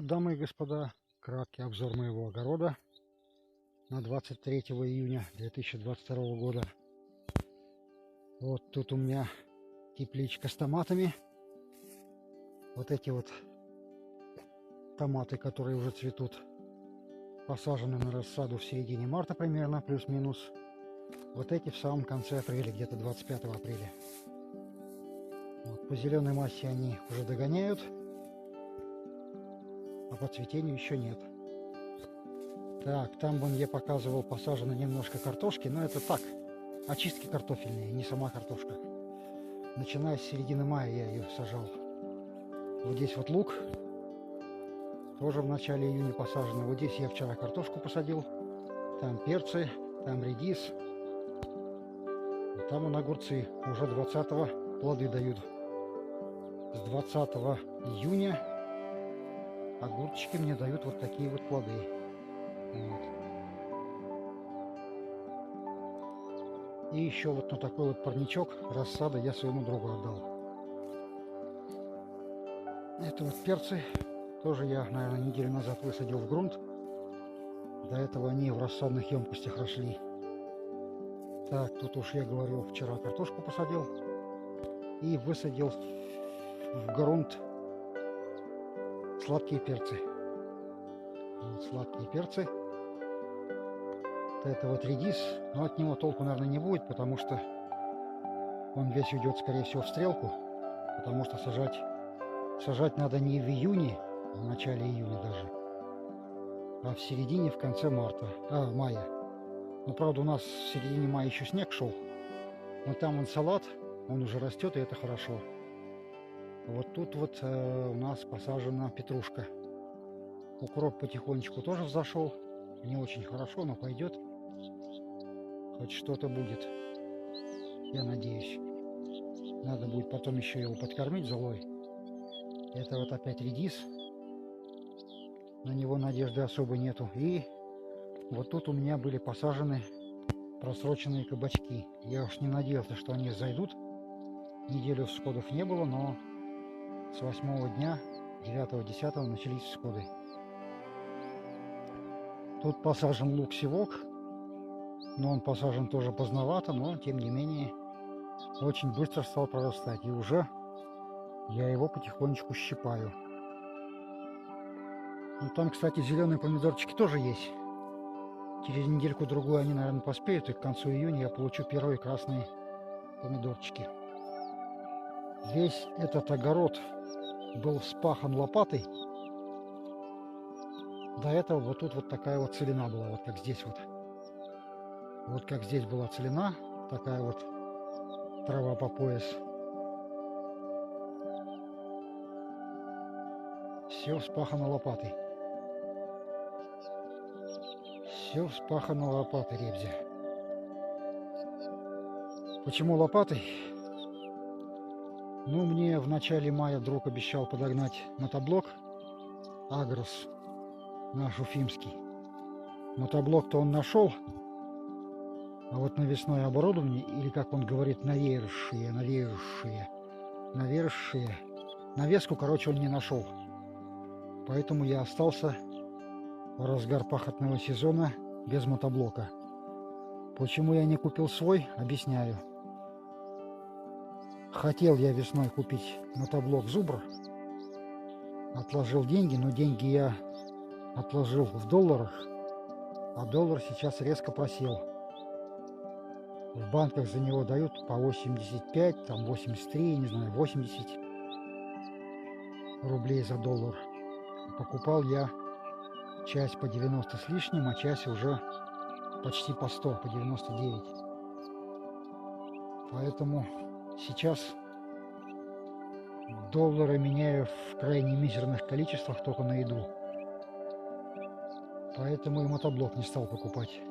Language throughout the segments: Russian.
вот, дамы и господа, краткий обзор моего огорода на 23 июня 2022 года. Вот тут у меня тепличка с томатами. Вот эти вот томаты, которые уже цветут, посажены на рассаду в середине марта примерно, плюс-минус. Вот эти в самом конце апреля, где-то 25 апреля. Вот, по зеленой массе они уже догоняют, а по цветению еще нет. Так, там вон я показывал, посажено немножко картошки, но это так, очистки картофельные, не сама картошка. Начиная с середины мая я ее сажал. Вот здесь вот лук, тоже в начале июня посажено. Вот здесь я вчера картошку посадил, там перцы, там редис, там вон огурцы, уже 20-го плоды дают. С 20 июня огурчики мне дают вот такие вот плоды. Вот. И еще вот на такой вот парничок рассады я своему другу отдал. Это вот перцы. Тоже я, наверное, неделю назад высадил в грунт. До этого они в рассадных емкостях росли. Так, тут уж я говорил, вчера картошку посадил. И высадил в грунт сладкие перцы. Вот сладкие перцы. Это вот редис, но от него толку, наверное, не будет, потому что он весь уйдет, скорее всего, в стрелку, потому что сажать надо не в июне, в начале июня даже, а в середине, в конце мая. Но, правда, у нас в середине мая еще снег шел, но там он салат, он уже растет, и это хорошо. Вот тут вот у нас посажена петрушка. Укроп потихонечку тоже взошел, не очень хорошо, но пойдет. Хоть что-то будет, я надеюсь. Надо будет потом еще его подкормить золой. Это вот опять редис. На него надежды особо нету. И вот тут у меня были посажены просроченные кабачки. Я уж не надеялся, что они зайдут. Неделю всходов не было, но с 8-го дня, 9-10 начались всходы. Тут посажен лук-севок. Но он посажен тоже поздновато, но тем не менее очень быстро стал прорастать. И уже я его потихонечку щипаю. Ну, там, кстати, зеленые помидорчики тоже есть. Через недельку-другую они, наверное, поспеют, и к концу июня я получу первые красные помидорчики. Весь этот огород был вспахан лопатой. До этого вот тут вот такая вот целина была, вот как здесь вот. Вот как здесь была целина, такая вот трава по пояс. Все вспахано лопатой. Все вспахано лопатой, ребзя. Почему лопатой? Ну, мне в начале мая друг обещал подогнать мотоблок Агрос, наш уфимский. Мотоблок-то он нашел. А вот навесное оборудование, или как он говорит, навесшие, навеску, короче, он не нашел. Поэтому я остался в разгар пахотного сезона без мотоблока. Почему я не купил свой, объясняю. Хотел я весной купить мотоблок Зубр. Отложил деньги, но деньги я отложил в долларах, а доллар сейчас резко просел. В банках за него дают по 85, там 83, не знаю, 80 рублей за доллар. Покупал я часть по 90 с лишним, а часть уже почти по 100, по 99. Поэтому сейчас доллары меняю в крайне мизерных количествах только на еду. Поэтому и мотоблок не стал покупать.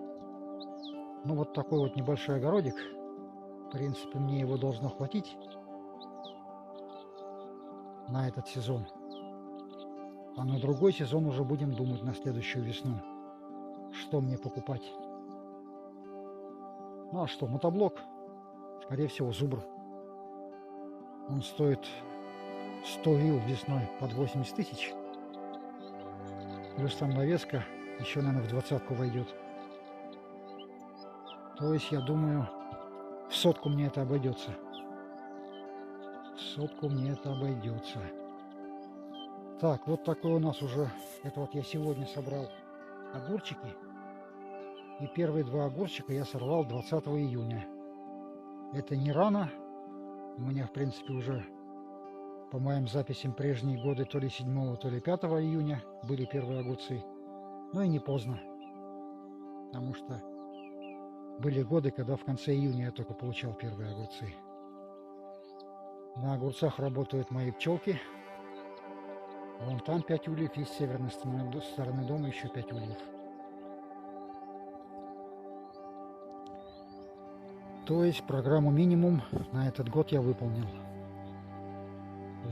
Ну, вот такой вот небольшой огородик. В принципе, мне его должно хватить на этот сезон. А на другой сезон уже будем думать на следующую весну, что мне покупать. Ну, а что, мотоблок? Скорее всего, Зубр. Он стоит 100 вилл весной под 80 тысяч. Плюс там навеска еще, наверное, в двадцатку войдет. То есть, я думаю, в сотку мне это обойдется. В сотку мне это обойдется. Так, вот такой у нас уже, это вот я сегодня собрал огурчики. И первые два огурчика я сорвал 20 июня. Это не рано. У меня, в принципе, уже по моим записям прежние годы то ли 7, то ли 5 июня были первые огурцы. Но и не поздно. Потому что были годы, когда в конце июня я только получал первые огурцы. На огурцах работают мои пчелки. Вон там 5 ульев, и с северной стороны дома еще 5 ульев. То есть программу минимум на этот год я выполнил.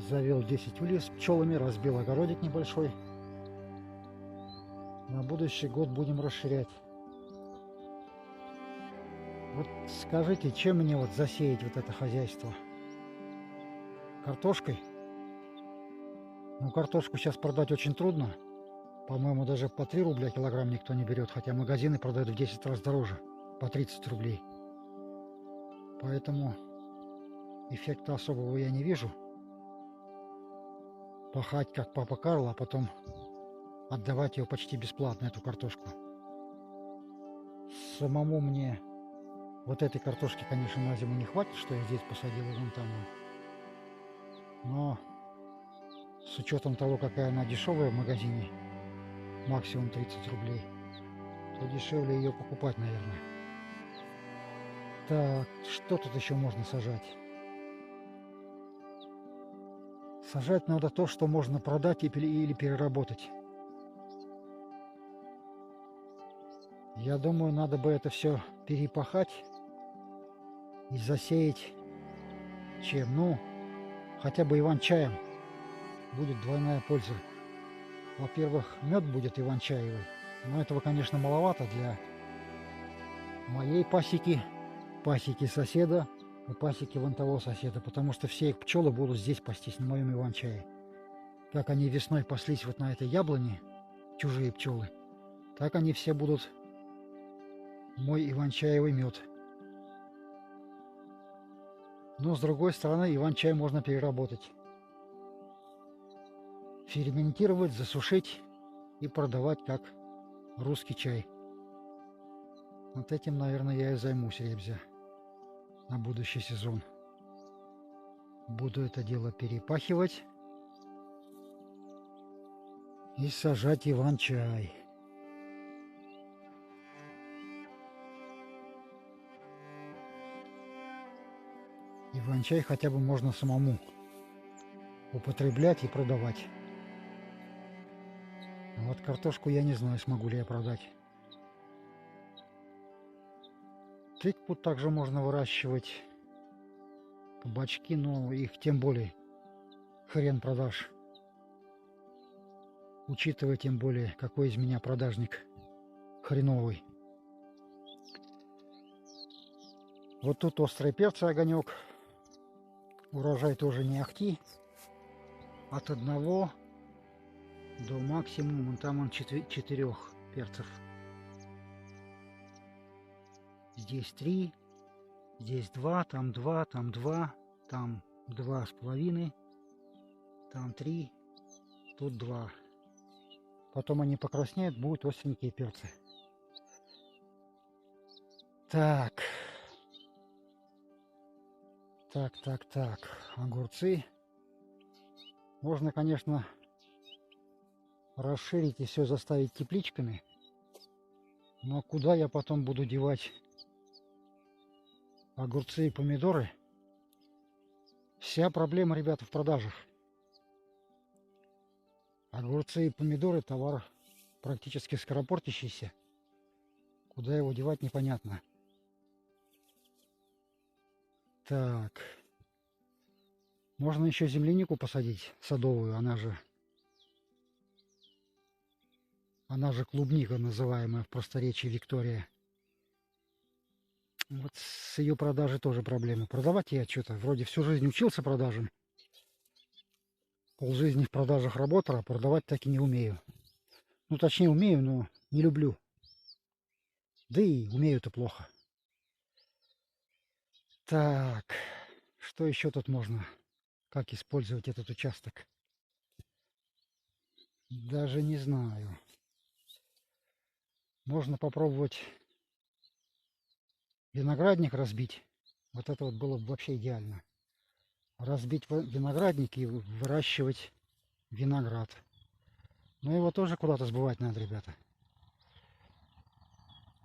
Завел 10 ульев с пчелами, разбил огородик небольшой. На будущий год будем расширять. Вот скажите, чем мне вот засеять вот это хозяйство? Картошкой? Ну, картошку сейчас продать очень трудно. По-моему, даже по 3 рубля килограмм никто не берет, хотя магазины продают в 10 раз дороже, по 30 рублей. Поэтому эффекта особого я не вижу. Пахать как папа Карл, а потом отдавать ее почти бесплатно, эту картошку. Самому мне вот этой картошки, конечно, на зиму не хватит, что я здесь посадил и вон там. Но с учетом того, какая она дешевая в магазине, максимум 30 рублей, то дешевле ее покупать, наверное. Так, что тут еще можно сажать? Сажать надо то, что можно продать или переработать. Я думаю, надо бы это все перепахать и засеять чем? Ну, хотя бы иван-чаем. Будет двойная польза. Во-первых, мед будет иван-чаевый, но этого, конечно, маловато для моей пасеки, пасеки соседа и пасеки вон того соседа, потому что все их пчелы будут здесь пастись на моем иван-чае. Как они весной паслись вот на этой яблоне, чужие пчелы, так они все будут мой иван-чаевый мед. Но с другой стороны, иван-чай можно переработать. Ферментировать, засушить и продавать как русский чай. Вот этим, наверное, я и займусь, ребзя, на будущий сезон. Буду это дело перепахивать и сажать иван-чай. Иван-чай хотя бы можно самому употреблять и продавать. А вот картошку я не знаю, смогу ли я продать. Тыкву также можно выращивать. Кабачки, но их тем более хрен продашь. Учитывая тем более, какой из меня продажник хреновый. Вот тут острые перцы, огонек. Урожай тоже не ахти. От 1 до максимума, там он 4 перцев. Здесь 3, здесь 2, там 2, там 2, там 2,5, там 3, тут 2. Потом они покраснеют, будут остренькие перцы. Так. Так. Огурцы. Можно, конечно, расширить и все заставить тепличками. Но куда я потом буду девать огурцы и помидоры? Вся проблема, ребята, в продажах. Огурцы и помидоры — товар практически скоропортящийся. Куда его девать, непонятно. Так. Можно еще землянику посадить, садовую, она же клубника, называемая в просторечии Виктория. Вот с ее продажей тоже проблема. Продавать я что-то вроде всю жизнь учился продажам. Полжизни в продажах работал, а продавать так и не умею. Ну, точнее, умею, но не люблю. Да и умею-то плохо. Так, что еще тут можно? Как использовать этот участок? Даже не знаю. Можно попробовать виноградник разбить. Вот это вот было бы вообще идеально. Разбить виноградник и выращивать виноград. Но его тоже куда-то сбывать надо, ребята.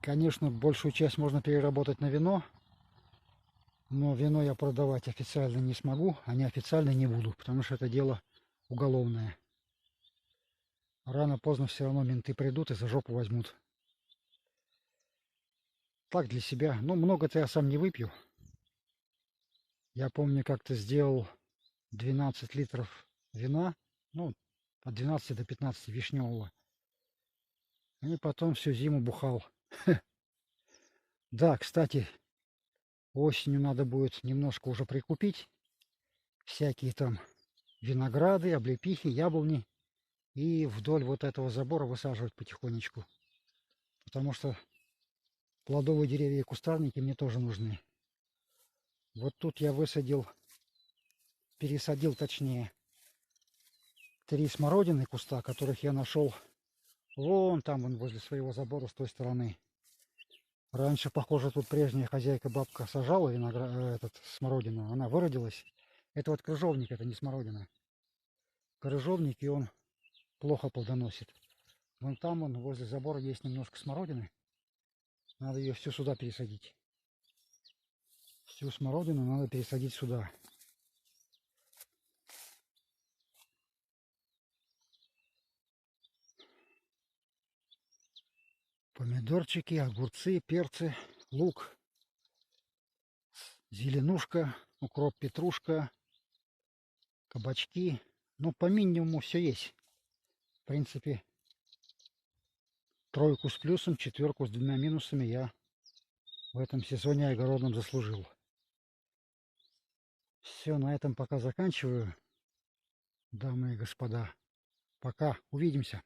Конечно, большую часть можно переработать на вино. Но вино я продавать официально не смогу, а неофициально не буду, потому что это дело уголовное. Рано-поздно все равно менты придут и за жопу возьмут. Так, для себя. Ну, много-то я сам не выпью. Я помню, как-то сделал 12 литров вина, ну, от 12 до 15 вишневого. И потом всю зиму бухал. Да, кстати, осенью надо будет немножко уже прикупить. Всякие там винограды, облепихи, яблони. И вдоль вот этого забора высаживать потихонечку. Потому что плодовые деревья и кустарники мне тоже нужны. Вот тут я пересадил точнее, 3 смородины куста, которых я нашел вон там, вон возле своего забора с той стороны. Раньше, похоже, тут прежняя хозяйка бабка сажала смородину, она выродилась. Это вот крыжовник, это не смородина. Крыжовник, и он плохо плодоносит. Вон там, вон возле забора есть немножко смородины. Надо ее всю сюда пересадить. Всю смородину надо пересадить сюда. Помидорчики, огурцы, перцы, лук, зеленушка, укроп, петрушка, кабачки. Ну, по минимуму все есть. В принципе, 3 с плюсом, 4 с 2 минусами я в этом сезоне огородном заслужил. Все, на этом пока заканчиваю, дамы и господа. Пока, увидимся.